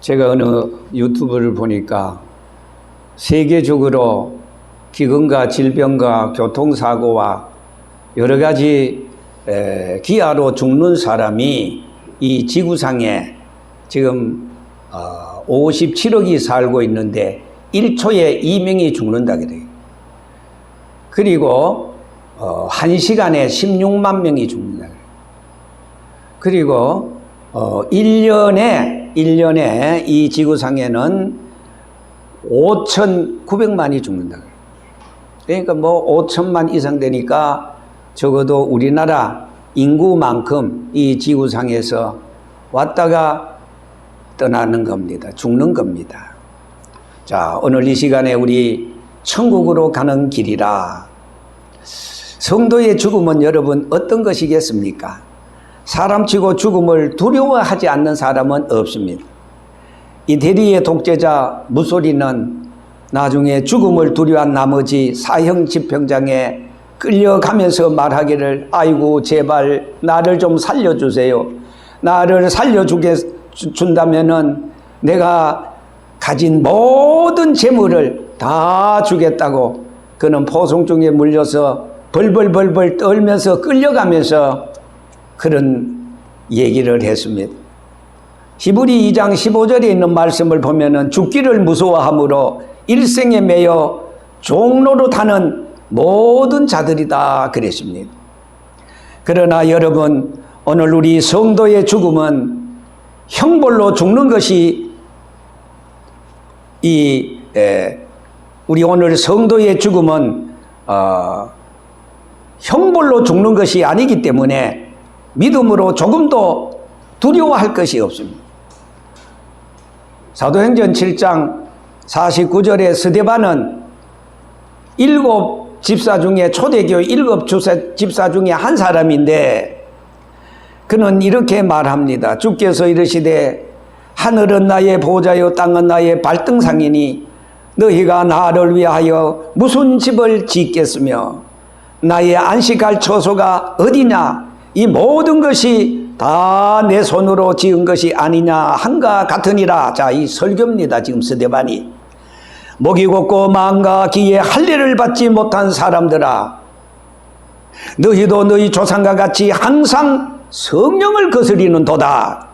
제가 어느 유튜브를 보니까 세계적으로 기근과 질병과 교통사고와 여러 가지 기아로 죽는 사람이 이 지구상에 지금 57억이 살고 있는데 1초에 2명이 죽는다 그래요. 그리고 1시간에 16만 명이 죽는다 그래요. 그리고 1년에 이 지구상에는 5,900만이 죽는다 그래요. 그러니까 뭐 5천만 이상 되니까 적어도 우리나라 인구만큼 이 지구상에서 왔다가 떠나는 겁니다. 죽는 겁니다. 자, 오늘 이 시간에 우리 천국으로 가는 길이라. 성도의 죽음은 여러분 어떤 것이겠습니까? 사람치고 죽음을 두려워하지 않는 사람은 없습니다. 이 대리의 독재자 무소리는 나중에 죽음을 두려워한 나머지 사형 집행장에 끌려가면서 말하기를, 아이고 제발 나를 좀 살려주세요. 나를 살려준다면은 내가 가진 모든 재물을 다 주겠다고 그는 포송중에 물려서 벌벌벌벌 떨면서 끌려가면서 그런 얘기를 했습니다. 히브리 2장 15절에 있는 말씀을 보면은 죽기를 무서워함으로 일생에 매여 종로로 타는 모든 자들이다 그랬습니다. 그러나 여러분, 오늘 우리 성도의 죽음은 형벌로 죽는 것이 우리 오늘 성도의 죽음은 형벌로 죽는 것이 아니기 때문에 믿음으로 조금도 두려워할 것이 없습니다. 사도행전 7장 49절에 스데반은 7 집사 중에 초대교회 7 집사 중에 한 사람인데 그는 이렇게 말합니다. 주께서 이르시되 하늘은 나의 보좌요 땅은 나의 발등상이니 너희가 나를 위하여 무슨 집을 짓겠으며 나의 안식할 처소가 어디냐? 이 모든 것이 다 내 손으로 지은 것이 아니냐 한가 같으니라. 자, 이 설교입니다. 지금 스데반이. 목이 곧고 마음과 귀에 할례를 받지 못한 사람들아, 너희도 너희 조상과 같이 항상 성령을 거스리는 도다.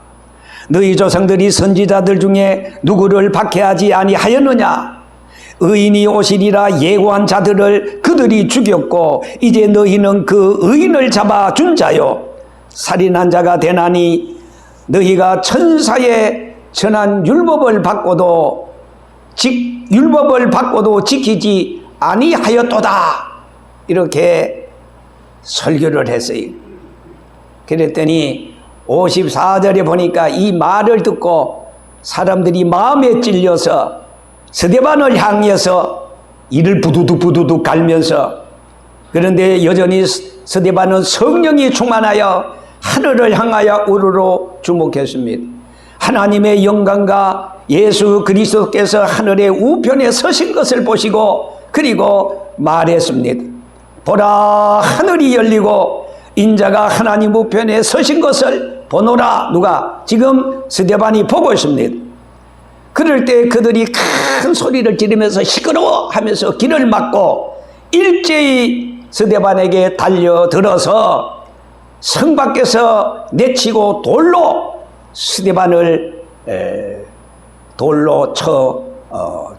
너희 조상들이 선지자들 중에 누구를 박해하지 아니하였느냐? 의인이 오시리라 예고한 자들을 그들이 죽였고 이제 너희는 그 의인을 잡아준 자요 살인한 자가 되나니 너희가 천사의 전한 율법을 받고도 지키지 아니하였도다. 이렇게 설교를 했어요. 그랬더니 54절에 보니까 이 말을 듣고 사람들이 마음에 찔려서 스데반을 향해서 이를 부두둑 갈면서, 그런데 여전히 스데반은 성령이 충만하여 하늘을 향하여 우르르 주목했습니다. 하나님의 영광과 예수 그리스도께서 하늘의 우편에 서신 것을 보시고 그리고 말했습니다. 보라, 하늘이 열리고 인자가 하나님 우편에 서신 것을 보노라. 누가? 지금 스데반이 보고 있습니다. 그럴 때 그들이 큰 소리를 지르면서 시끄러워 하면서 길을 막고 일제히 스데반에게 달려들어서 성 밖에서 내치고 돌로 스데반을 돌로 쳐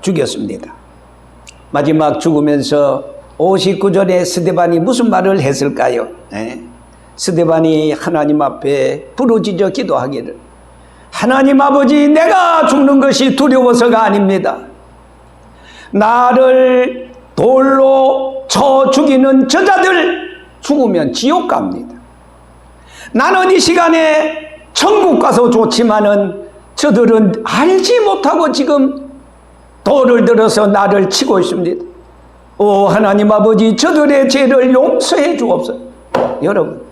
죽였습니다. 마지막 죽으면서 59절에 스데반이 무슨 말을 했을까요? 스데반이 하나님 앞에 부르짖어 기도하기를, 하나님 아버지, 내가 죽는 것이 두려워서가 아닙니다. 나를 돌로 쳐 죽이는 저자들 죽으면 지옥 갑니다. 나는 이 시간에 천국 가서 좋지만은 저들은 알지 못하고 지금 돌을 들어서 나를 치고 있습니다. 오 하나님 아버지, 저들의 죄를 용서해 주옵소서. 여러분,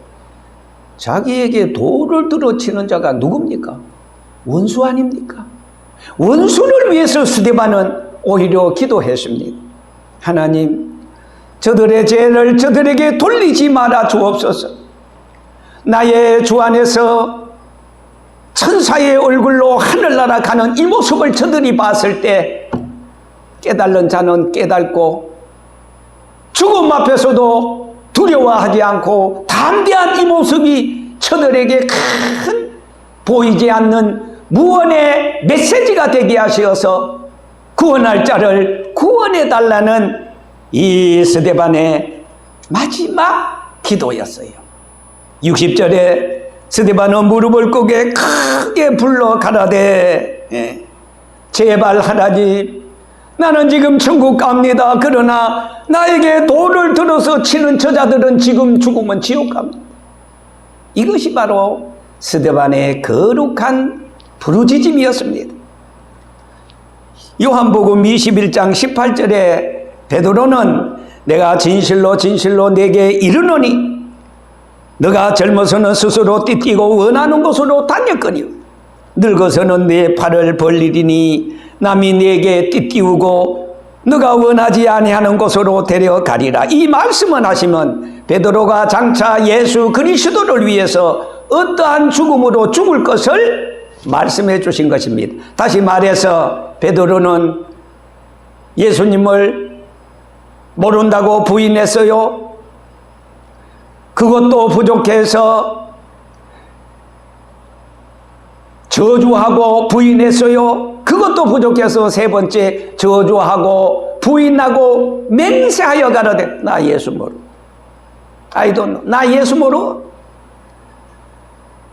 자기에게 돌을 들어 치는 자가 누굽니까? 원수 아닙니까? 원수를 위해서 스데반은 오히려 기도했습니다. 하나님, 저들의 죄를 저들에게 돌리지 말아 주옵소서. 나의 주 안에서 천사의 얼굴로 하늘나라 떠나라 가는 이 모습을 저들이 봤을 때 깨달은 자는 깨닫고 죽음 앞에서도 두려워하지 않고 담대한 이 모습이 저들에게 큰 보이지 않는 무언의 메시지가 되게 하시어서 구원할 자를 구원해 달라는 이 스데반의 마지막 기도였어요. 60절에 스데반은 무릎을 꿇게 크게 불러 가라되 제발 하나님, 나는 지금 천국 갑니다. 그러나 나에게 돌을 들어서 치는 저자들은 지금 죽으면 지옥 갑니다. 이것이 바로 스데반의 거룩한 부르짖음이었습니다. 요한복음 21장 18절에 베드로는 내가 진실로 진실로 내게 이르노니 너가 젊어서는 스스로 띠띠고 원하는 곳으로 다녔거니와 늙어서는 내 팔을 벌리리니 남이 내게 띠띠우고 너가 원하지 아니하는 곳으로 데려가리라. 이 말씀을 하시면 베드로가 장차 예수 그리스도를 위해서 어떠한 죽음으로 죽을 것을 말씀해 주신 것입니다. 다시 말해서 베드로는 예수님을 모른다고 부인했어요. 그것도 부족해서 저주하고 부인했어요. 그것도 부족해서 세 번째 저주하고 부인하고 맹세하여 가라되 나 예수 모르. I don't know. 나 예수 모르.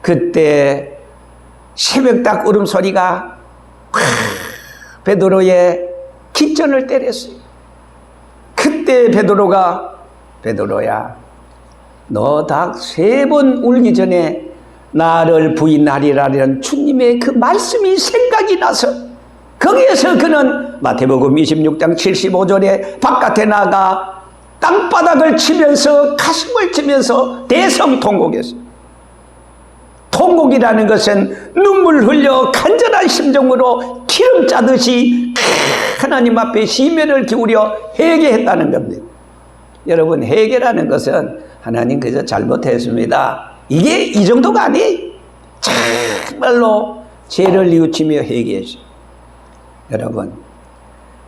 그때 새벽닭 울음소리가 베드로의 기전을 때렸어요. 그때 베드로가 베드로야, 너 닭 3번 울기 전에 나를 부인하리라는 주님의 그 말씀이 생각이 나서 거기에서 그는 마태복음 26장 75절에 바깥에 나가 땅바닥을 치면서 가슴을 치면서 대성통곡했어요. 통곡이라는 것은 눈물 흘려 간절한 심정으로 기름 짜듯이 하나님 앞에 심혈을 기울여 회개했다는 겁니다. 여러분, 회개라는 것은 하나님 그저 잘못했습니다, 이게 이 정도가 아니에요. 정말로 죄를 뉘우치며 회개했어요. 여러분,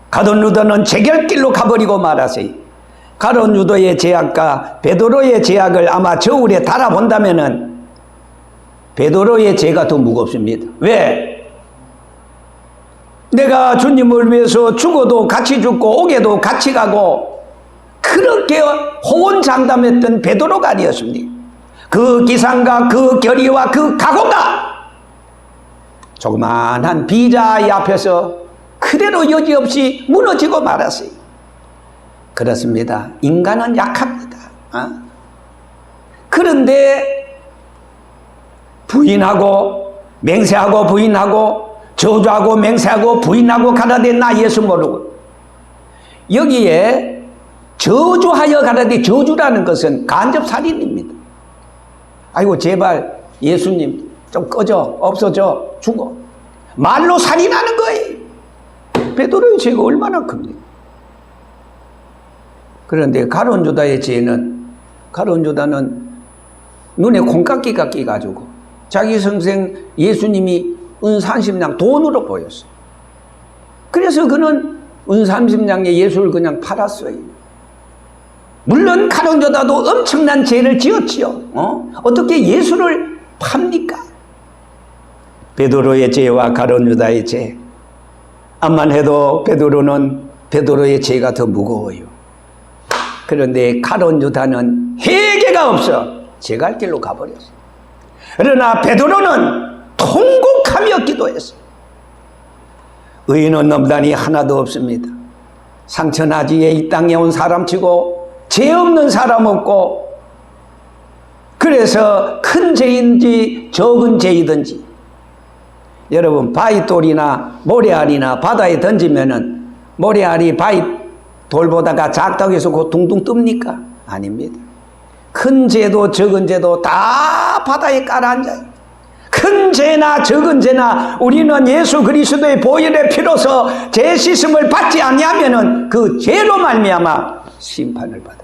가룟 유다는 재결길로 가버리고 말았어요. 가룟 유다의 죄악과 베드로의 죄악을 아마 저울에 달아본다면은 베드로의 죄가 더 무겁습니다. 왜? 내가 주님을 위해서 죽어도 같이 죽고 오게도 같이 가고 그렇게 호언장담했던 베드로가 아니었습니까? 그 기상과 그 결의와 그 각오가 조그만한 비자의 앞에서 그대로 여지없이 무너지고 말았어요. 그렇습니다. 인간은 약합니다. 그런데 부인하고 맹세하고 부인하고 저주하고 맹세하고 부인하고 가라되 나 예수 모르고, 여기에 저주하여 가라되 저주라는 것은 간접살인입니다. 아이고 제발 예수님 좀 꺼져, 없어져, 죽어. 말로 살인하는 거예요. 베드로의 죄가 얼마나 큽니까? 그런데 가룟 유다의 죄는, 가룟 유다는 눈에 콩깍기가 끼가지고 자기 선생 예수님이 은30냥 돈으로 보였어요. 그래서 그는 은30냥의 예수를 그냥 팔았어요. 물론 가룟 유다도 엄청난 죄를 지었지요. 어떻게 예수를 팝니까? 베드로의 죄와 가룟 유다의 죄, 암만 해도 베드로의 죄가 더 무거워요. 그런데 가룟 유다는 회개가 없어 죄 갈 길로 가버렸어요. 그러나 베드로는 통곡하며 기도했어요. 의인은 넘다니 하나도 없습니다. 상처나지에 이 땅에 온 사람치고 죄 없는 사람 없고, 그래서 큰 죄인지 적은 죄이든지 여러분, 바위돌이나 모래알이나 바다에 던지면은 모래알이 바위돌보다가 작다고 해서 그 둥둥 뜹니까? 아닙니다. 큰 죄도 적은 죄도 다 바다에 깔아앉아요. 큰 죄나 적은 죄나 우리는 예수 그리스도의 보혈의 피로서 죄 씻음을 받지 아니하면은 그 죄로 말미암아 심판을 받아요.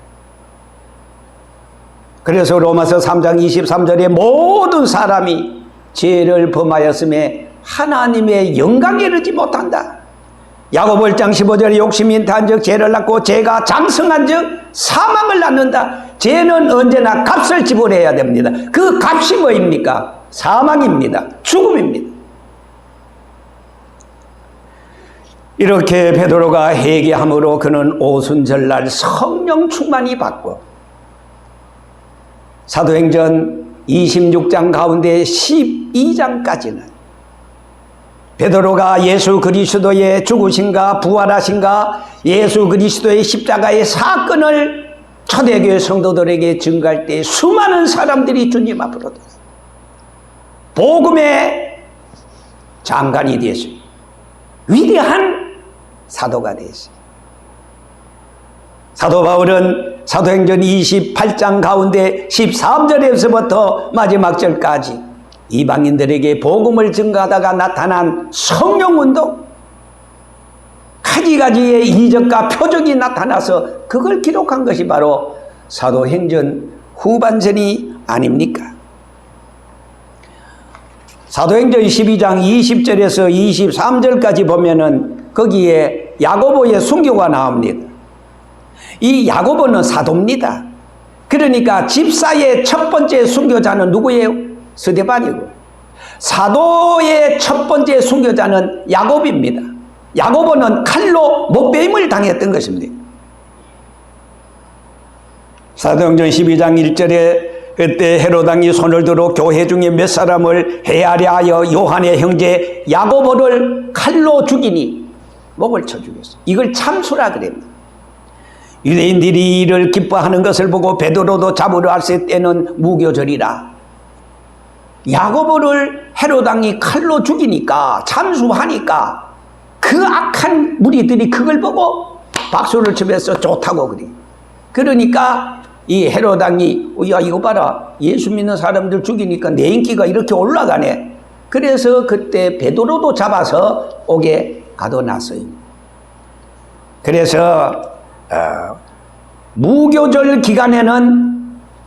그래서 로마서 3장 23절에 모든 사람이 죄를 범하였음에 하나님의 영광에 이르지 못한다. 야고보 1장 15절에 욕심이 인태한즉 죄를 낳고 죄가 장성한즉 사망을 낳는다. 죄는 언제나 값을 지불해야 됩니다. 그 값이 뭐입니까? 사망입니다. 죽음입니다. 이렇게 베드로가 회개함으로 그는 오순절날 성령 충만이 받고 사도행전 26장 가운데 12장까지는 베드로가 예수 그리스도의 죽으신가 부활하신가 예수 그리스도의 십자가의 사건을 초대교회 성도들에게 증거할 때 수많은 사람들이 주님 앞으로 복음의 장관이 되었습니다. 위대한 사도가 되었습니다. 사도 바울은 사도행전 28장 가운데 13절에서부터 마지막 절까지 이방인들에게 복음을 증거하다가 나타난 성령운동, 가지가지의 이적과 표적이 나타나서 그걸 기록한 것이 바로 사도행전 후반전이 아닙니까? 사도행전 12장 20절에서 23절까지 보면은 거기에 야고보의 순교가 나옵니다. 이 야고보는 사도입니다. 그러니까 집사의 첫 번째 순교자는 누구예요? 스데반이고, 사도의 첫 번째 순교자는 야고보입니다. 야고보는 칼로 목베임을 당했던 것입니다. 사도행전 12장 1절에 그때 헤로당이 손을 들어 교회 중에 몇 사람을 해하려 하여 요한의 형제 야고보를 칼로 죽이니 목을 쳐 죽였어요. 이걸 참수라 그랬습니다. 유대인들이 이를 기뻐하는 것을 보고 베드로도 잡으러 왔을 때는 무교절이라 야고보를 헤로당이 칼로 죽이니까 참수하니까 그 악한 무리들이 그걸 보고 박수를 치면서 좋다고 그래. 그러니까 이 헤로당이 야 이거 봐라 예수 믿는 사람들 죽이니까 내 인기가 이렇게 올라가네. 그래서 그때 베드로도 잡아서 옥에 가둬놨어요. 그래서 무교절 기간에는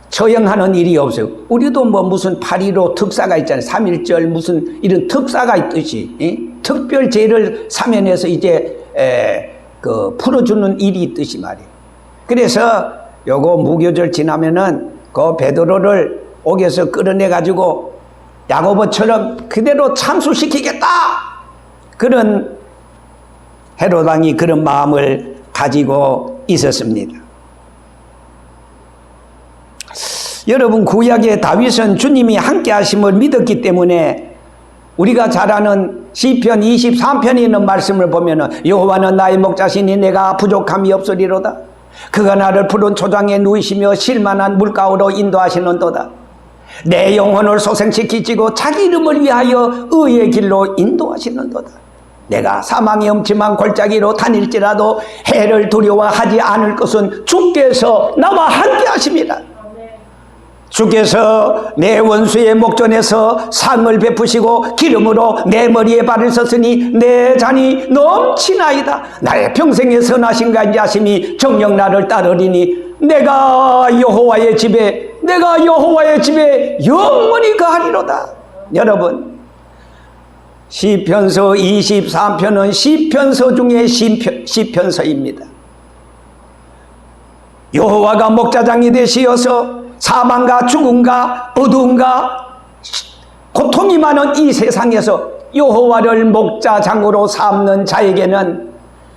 처형하는 일이 없어요. 우리도 뭐 무슨 8.15 특사가 있잖아요. 3.1절 무슨 이런 특사가 있듯이 특별 죄를 사면해서 이제 그 풀어주는 일이 있듯이 말이에요. 그래서 요거 무교절 지나면은 그 베드로를 옥에서 끌어내 가지고 야고보처럼 그대로 참수시키겠다. 그런 헤로당이 그런 마음을 가지고 있었습니다. 여러분 구약의 다윗은 주님이 함께 하심을 믿었기 때문에 우리가 잘 아는 시편 23편에 있는 말씀을 보면은 여호와는 나의 목자시니 내가 부족함이 없으리로다. 그가 나를 푸른 초장에 누이시며 쉴만한 물가로 인도하시는도다. 내 영혼을 소생시키시고 자기 이름을 위하여 의의 길로 인도하시는도다. 내가 사망의 음침한 골짜기로 다닐지라도 해를 두려워하지 않을 것은 주께서 나와 함께 하심이라. 주께서 내 원수의 목전에서 상을 베푸시고 기름으로 내 머리에 발을 썼으니 내 잔이 넘치나이다. 나의 평생의 선하신 간자심이 정녕 나를 따르리니 내가 여호와의 집에 영원히 거하리로다. 여러분 시편서 23편은 시편서 중에 시편서입니다. 여호와가 목자장이 되시어서 사망과 죽음과 어두움과 고통이 많은 이 세상에서 여호와를 목자장으로 삼는 자에게는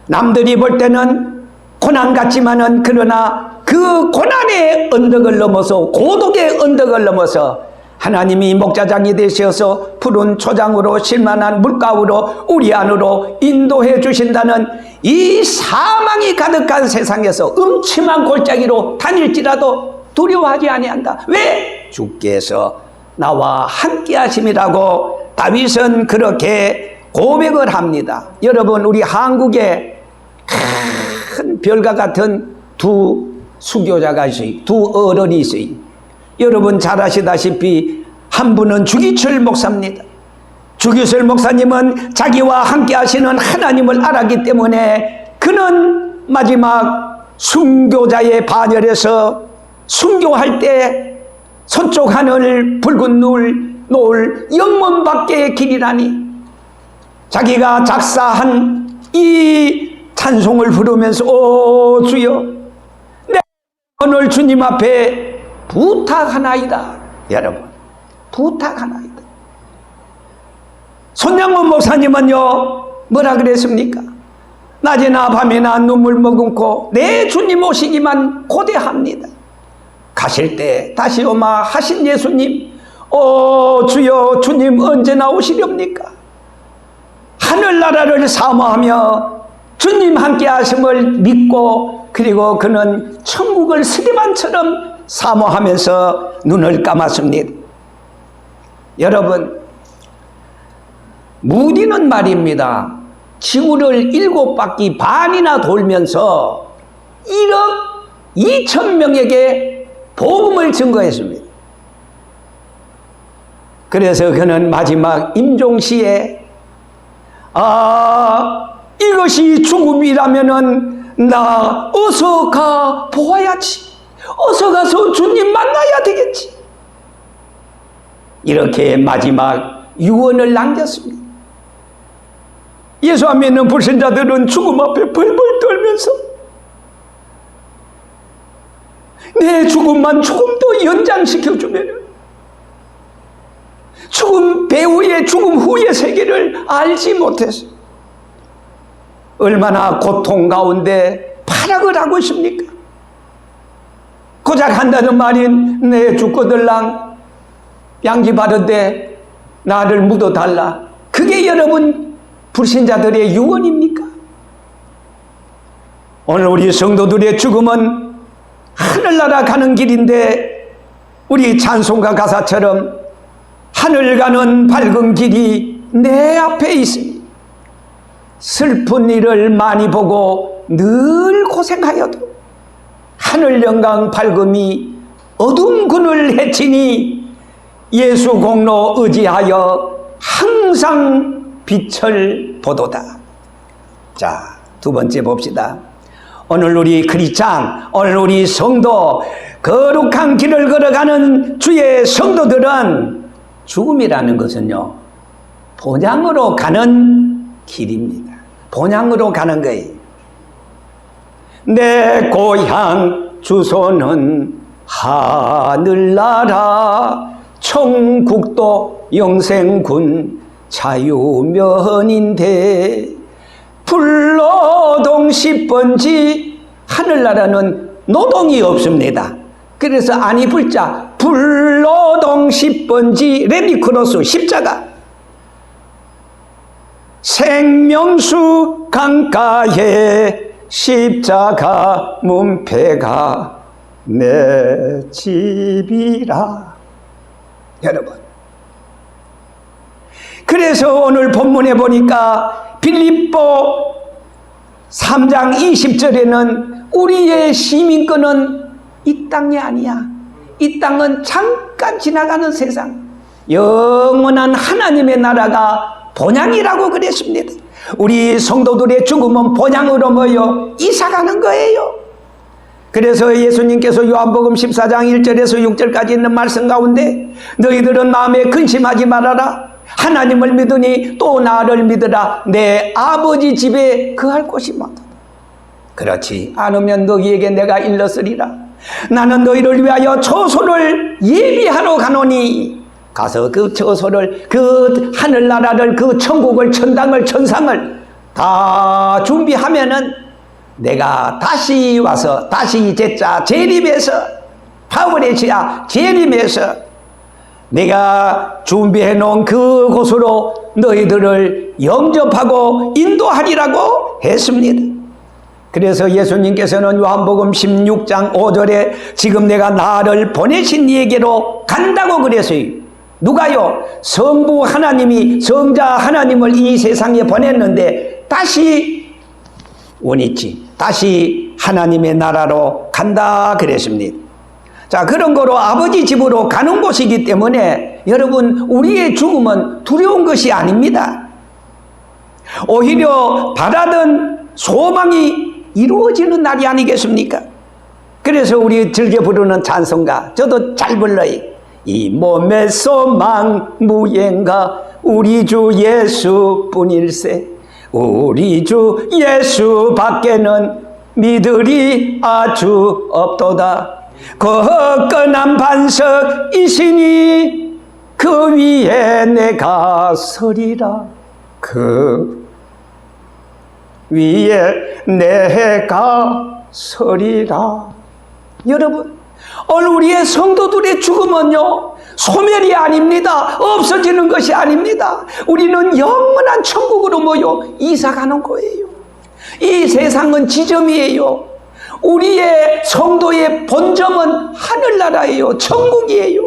남들이 볼 때는 고난 같지만은 그러나 그 고난의 언덕을 넘어서 고독의 언덕을 넘어서 하나님이 목자장이 되셔서 푸른 초장으로 쉴만한 물가로 우리 안으로 인도해 주신다는 이 사망이 가득한 세상에서 음침한 골짜기로 다닐지라도 두려워하지 아니한다. 왜? 주께서 나와 함께 하심이라고 다윗은 그렇게 고백을 합니다. 여러분 우리 한국에 큰 별과 같은 두 수교자가 있어요. 두 어른이 있어요. 여러분 잘 아시다시피 한 분은 주기철 목사입니다. 주기철 목사님은 자기와 함께 하시는 하나님을 알았기 때문에 그는 마지막 순교자의 반열에서 순교할 때 서쪽 하늘 붉은 노을 영문 밖의 길이라니 자기가 작사한 이 찬송을 부르면서 오 주여 내가 오늘 주님 앞에 부탁하나이다. 여러분 부탁하나이다. 손양원 목사님은요 뭐라 그랬습니까? 낮이나 밤이나 눈물 머금고 내 주님 오시기만 고대합니다. 가실 때 다시 오마 하신 예수님 오 주여 주님 언제 나오시렵니까? 하늘나라를 사모하며 주님 함께 하심을 믿고 그리고 그는 천국을 스데반처럼 사모하면서 눈을 감았습니다. 여러분 무디는 말입니다. 지구를 7바퀴 반이나 돌면서 1억 2천 명에게 복음을 증거했습니다. 그래서 그는 마지막 임종시에 이것이 죽음이라면은 나 어서 가 보아야지. 어서 가서 주님 만나야 되겠지. 이렇게 마지막 유언을 남겼습니다. 예수 안 믿는 불신자들은 죽음 앞에 벌벌 떨면서 내 죽음만 조금 더 연장시켜주면 죽음 배후의 죽음 후의 세계를 알지 못해서 얼마나 고통 가운데 파락을 하고 있습니까? 고작 한다는 말인 내 죽거들랑 양지 바른데 나를 묻어달라. 그게 여러분 불신자들의 유언입니까? 오늘 우리 성도들의 죽음은 하늘나라 가는 길인데 우리 찬송가 가사처럼 하늘 가는 밝은 길이 내 앞에 있습니다. 슬픈 일을 많이 보고 늘 고생하여도 하늘 영광 밝음이 어두운 그늘 해치니 예수 공로 의지하여 항상 빛을 보도다. 자, 두 번째 봅시다. 오늘 우리 크리스찬, 오늘 우리 성도, 거룩한 길을 걸어가는 주의 성도들은 죽음이라는 것은요 본향으로 가는 길입니다. 본향으로 가는 거예요. 내 고향 주소는 하늘나라 천국도 영생군 자유면인데 불노동 10번지 하늘나라는 노동이 없습니다. 그래서 아니 불자 불노동 10번지 레미크로스 십자가 생명수 강가에 십자가 문패가 내 집이라. 여러분 그래서 오늘 본문에 보니까 빌립보 3장 20절에는 우리의 시민권은 이 땅이 아니야. 이 땅은 잠깐 지나가는 세상, 영원한 하나님의 나라가 본향이라고 그랬습니다. 우리 성도들의 죽음은 본향으로 모여 이사가는 거예요. 그래서 예수님께서 요한복음 14장 1절에서 6절까지 있는 말씀 가운데 너희들은 마음에 근심하지 말아라. 하나님을 믿으니 또 나를 믿으라. 내 아버지 집에 거할 곳이 많다. 그렇지 않으면 너희에게 내가 일렀으리라. 나는 너희를 위하여 처소를 예비하러 가노니 가서 그 처소를, 그 하늘나라를, 그 천국을, 천당을, 천상을 다 준비하면은 내가 다시 와서 다시 제자 재림해서 바울의 지하 재림해서 내가 준비해 놓은 그곳으로 너희들을 영접하고 인도하리라고 했습니다. 그래서 예수님께서는 요한복음 16장 5절에 지금 내가 나를 보내신 이에게로 간다고 그랬어요. 누가요? 성부 하나님이 성자 하나님을 이 세상에 보냈는데 다시 원위치, 다시 하나님의 나라로 간다 그랬습니다. 자, 그런 거로 아버지 집으로 가는 곳이기 때문에 여러분 우리의 죽음은 두려운 것이 아닙니다. 오히려 바라던 소망이 이루어지는 날이 아니겠습니까? 그래서 우리 즐겨 부르는 찬송가 저도 잘 불러요. 이 몸의 소망 무예인가 우리 주 예수뿐일세. 우리 주 예수 밖에는 믿으리 아주 없도다. 그 끈한 반석이시니 그 위에 내가 서리라. 그 위에 내가 서리라. 여러분, 오늘 우리의 성도들의 죽음은요 소멸이 아닙니다. 없어지는 것이 아닙니다. 우리는 영원한 천국으로 모여 이사가는 거예요. 이 세상은 지점이에요. 우리의 성도의 본점은 하늘나라예요. 천국이에요.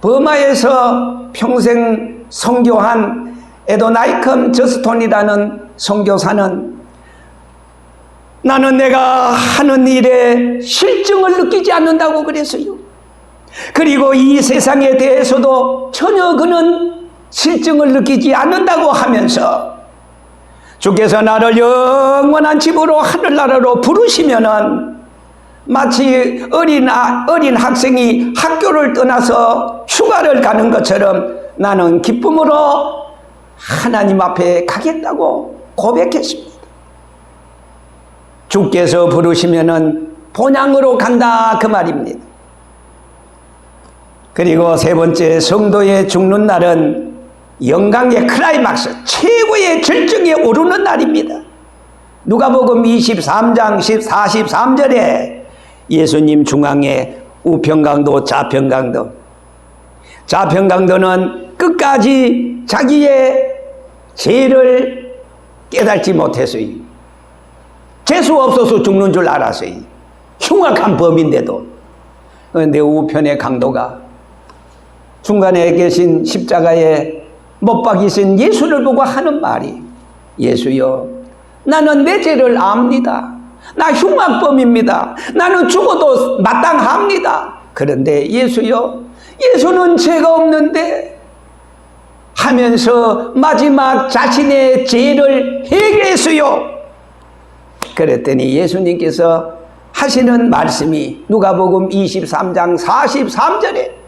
버마에서 평생 선교한 에도나이컴 저스톤이라는 선교사는 나는 내가 하는 일에 실증을 느끼지 않는다고 그랬어요. 그리고 이 세상에 대해서도 전혀 그는 실증을 느끼지 않는다고 하면서 주께서 나를 영원한 집으로 하늘나라로 부르시면은 마치 어린 학생이 학교를 떠나서 휴가를 가는 것처럼 나는 기쁨으로 하나님 앞에 가겠다고 고백했습니다. 주께서 부르시면은 본향으로 간다 그 말입니다. 그리고 세 번째, 성도의 죽는 날은 영광의 클라이막스, 최고의 절정에 오르는 날입니다. 누가복음 23장 43절에 예수님 중앙에 우편강도 좌편강도는 끝까지 자기의 죄를 깨닫지 못했어요. 재수 없어서 죽는 줄 알았어요. 흉악한 범인데도. 그런데 우편의 강도가 중간에 계신 십자가에 못 박이신 예수를 보고 하는 말이, 예수여, 나는 내 죄를 압니다. 나 흉악범입니다. 나는 죽어도 마땅합니다. 그런데 예수여, 예수는 죄가 없는데 하면서 마지막 자신의 죄를 회개했어요. 그랬더니 예수님께서 하시는 말씀이 누가복음 23장 43절에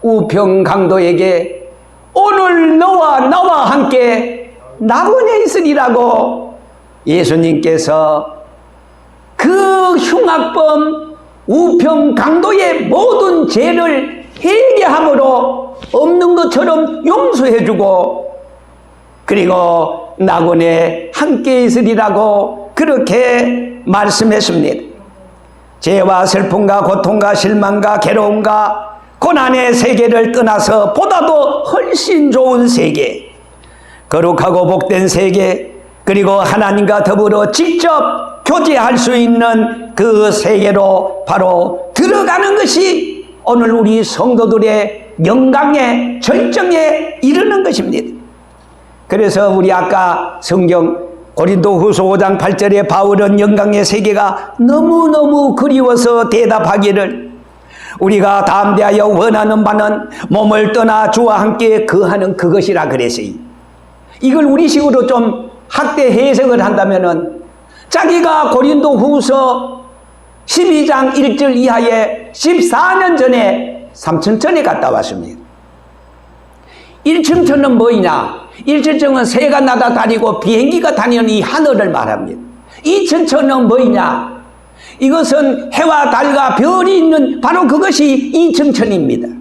우평강도에게 오늘 너와 나와 함께 낙원에 있으리라고 예수님께서 그 흉악범 우평강도의 모든 죄를 회개함으로 없는 것처럼 용서해주고 그리고 낙원에 함께 있으리라고 그렇게 말씀했습니다. 죄와 슬픔과 고통과 실망과 괴로움과 고난의 세계를 떠나서 보다도 훨씬 좋은 세계, 거룩하고 복된 세계, 그리고 하나님과 더불어 직접 교제할 수 있는 그 세계로 바로 들어가는 것이 오늘 우리 성도들의 영광의 절정에 이르는 것입니다. 그래서 우리 아까 성경 고린도후서 5장 8절에 바울은 영광의 세계가 너무너무 그리워서 대답하기를 우리가 담대하여 원하는 바는 몸을 떠나 주와 함께 거하는 그것이라 그랬어요. 이걸 우리식으로 좀 학대 해석을 한다면은 자기가 고린도후서 12장 1절 이하에 14년 전에 삼천천에 갔다 왔습니다. 1층천은 뭐이냐? 1층천은 새가 날아다니고 비행기가 다니는 이 하늘을 말합니다. 2층천은 뭐이냐? 이것은 해와 달과 별이 있는 바로 그것이 2층천입니다.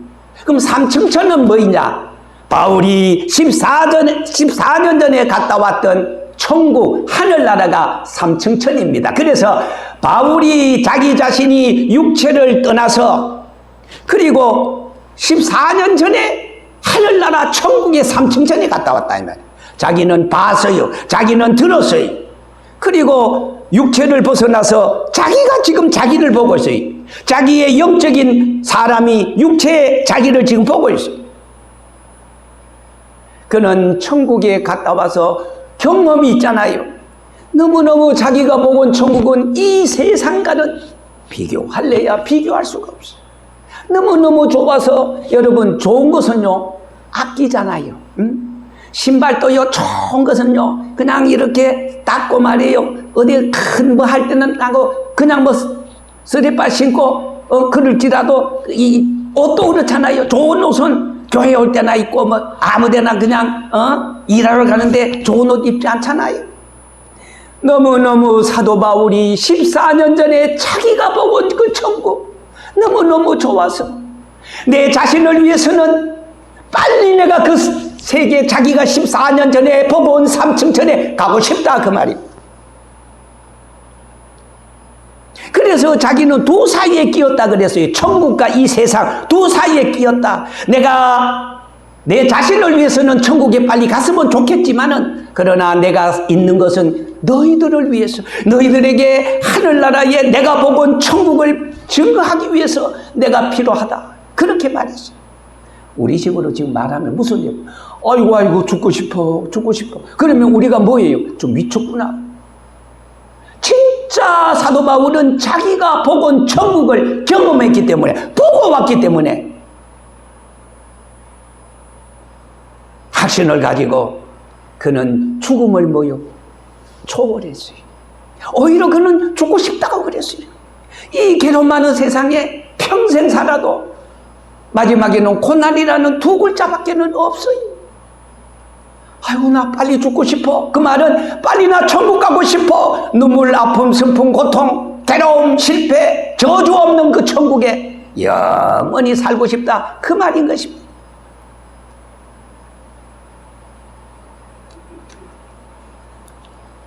그럼 3층천은 뭐이냐? 바울이 14년 전에 갔다 왔던 천국 하늘나라가 3층천입니다. 그래서 바울이 자기 자신이 육체를 떠나서 그리고 14년 전에 하늘나라 천국의 3층천에 갔다 왔다 이 말이에요. 자기는 봤어요. 자기는 들었어요. 그리고 육체를 벗어나서 자기가 지금 자기를 보고 있어요. 자기의 영적인 사람이 육체의 자기를 지금 보고 있어요. 그는 천국에 갔다 와서 경험이 있잖아요. 너무너무 자기가 보고 온 천국은 이 세상과는 비교할래야 비교할 수가 없어요. 너무너무 좁아서 여러분 좋은 것은요 아끼잖아요. 신발도요 좋은 것은요 그냥 이렇게 닦고 말이에요. 어디 큰 뭐 할 때는 나고 그냥 뭐 쓰레빠 신고 그럴지라도 이 옷도 그렇잖아요. 좋은 옷은 교회 올 때나 입고 뭐 아무데나 그냥 일하러 가는데 좋은 옷 입지 않잖아요. 너무너무 사도 바울이 14년 전에 자기가 보고 그 천국 너무너무 좋아서 내 자신을 위해서는 빨리 내가 그 세계 자기가 14년 전에 보고 온 3층 전에 가고 싶다 그 말입니다. 그래서 자기는 두 사이에 끼었다 그랬어요. 천국과 이 세상 두 사이에 끼었다. 내가 내 자신을 위해서는 천국에 빨리 갔으면 좋겠지만은 그러나 내가 있는 것은 너희들을 위해서, 너희들에게 하늘나라에 내가 보고 온 천국을 증거하기 위해서 내가 필요하다. 그렇게 말했어요. 우리 식으로 지금 말하면 무슨 일? 아이고 죽고 싶어. 그러면 우리가 뭐예요? 좀 미쳤구나. 진짜 사도 바울은 자기가 보고 온 천국을 경험했기 때문에, 보고 왔기 때문에 확신을 가지고 그는 죽음을 초월했어요. 오히려 그는 죽고 싶다고 그랬어요. 이 괴로움 많은 세상에 평생 살아도 마지막에는 고난이라는 두 글자밖에는 없어요. 아이고 나 빨리 죽고 싶어. 그 말은 빨리 나 천국 가고 싶어. 눈물, 아픔, 슬픔, 고통, 괴로움, 실패, 저주 없는 그 천국에 영원히 살고 싶다. 그 말인 것입니다.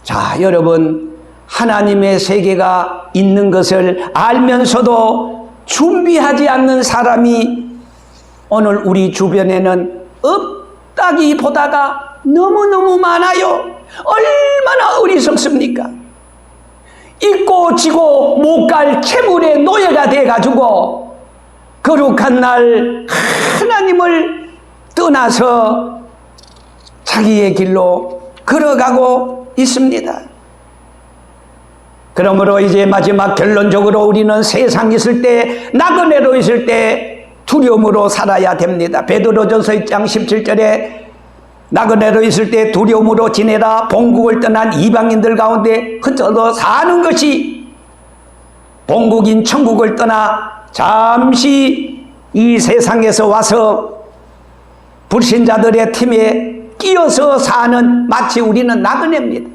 자, 여러분, 하나님의 세계가 있는 것을 알면서도 준비하지 않는 사람이 오늘 우리 주변에는 없다기보다가 너무너무 많아요. 얼마나 어리석습니까? 잊고 지고 못 갈 채물의 노예가 돼가지고 거룩한 날 하나님을 떠나서 자기의 길로 걸어가고 있습니다. 그러므로 이제 마지막 결론적으로 우리는 세상 있을 때, 나그네로 있을 때 두려움으로 살아야 됩니다. 베드로전서 1장 17절에 나그네로 있을 때 두려움으로 지내라. 본국을 떠난 이방인들 가운데 흩어져 사는 것이 본국인 천국을 떠나 잠시 이 세상에서 와서 불신자들의 팀에 끼어서 사는 마치 우리는 나그네입니다.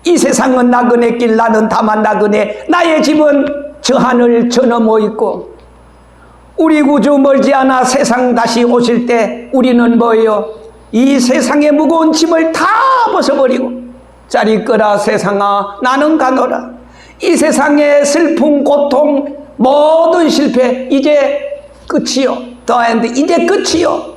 이 세상은 나그네길, 나는 다만 나그네. 나의 집은 저 하늘 저 너머 있고 우리 구주 멀지 않아 세상 다시 오실 때 우리는 뭐예요? 이 세상의 무거운 짐을 다 벗어버리고 짜리 끄라 세상아 나는 가노라. 이 세상의 슬픔, 고통, 모든 실패 이제 끝이요. The end. 이제 끝이요.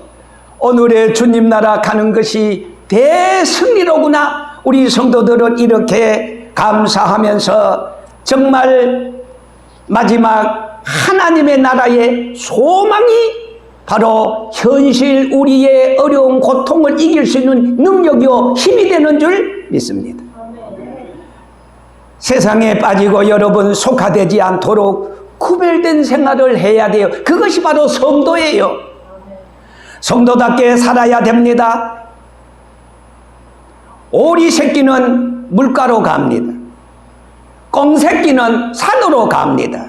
오늘의 주님 나라 가는 것이 대승리로구나. 우리 성도들은 이렇게 감사하면서 정말 마지막 하나님의 나라의 소망이 바로 현실 우리의 어려운 고통을 이길 수 있는 능력이요 힘이 되는 줄 믿습니다. 세상에 빠지고 여러분 속화되지 않도록 구별된 생활을 해야 돼요. 그것이 바로 성도예요. 성도답게 살아야 됩니다. 오리 새끼는 물가로 갑니다. 꽁 새끼는 산으로 갑니다.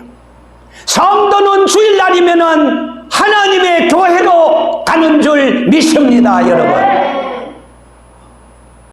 성도는 주일날이면은 하나님의 교회로 가는 줄 믿습니다, 여러분.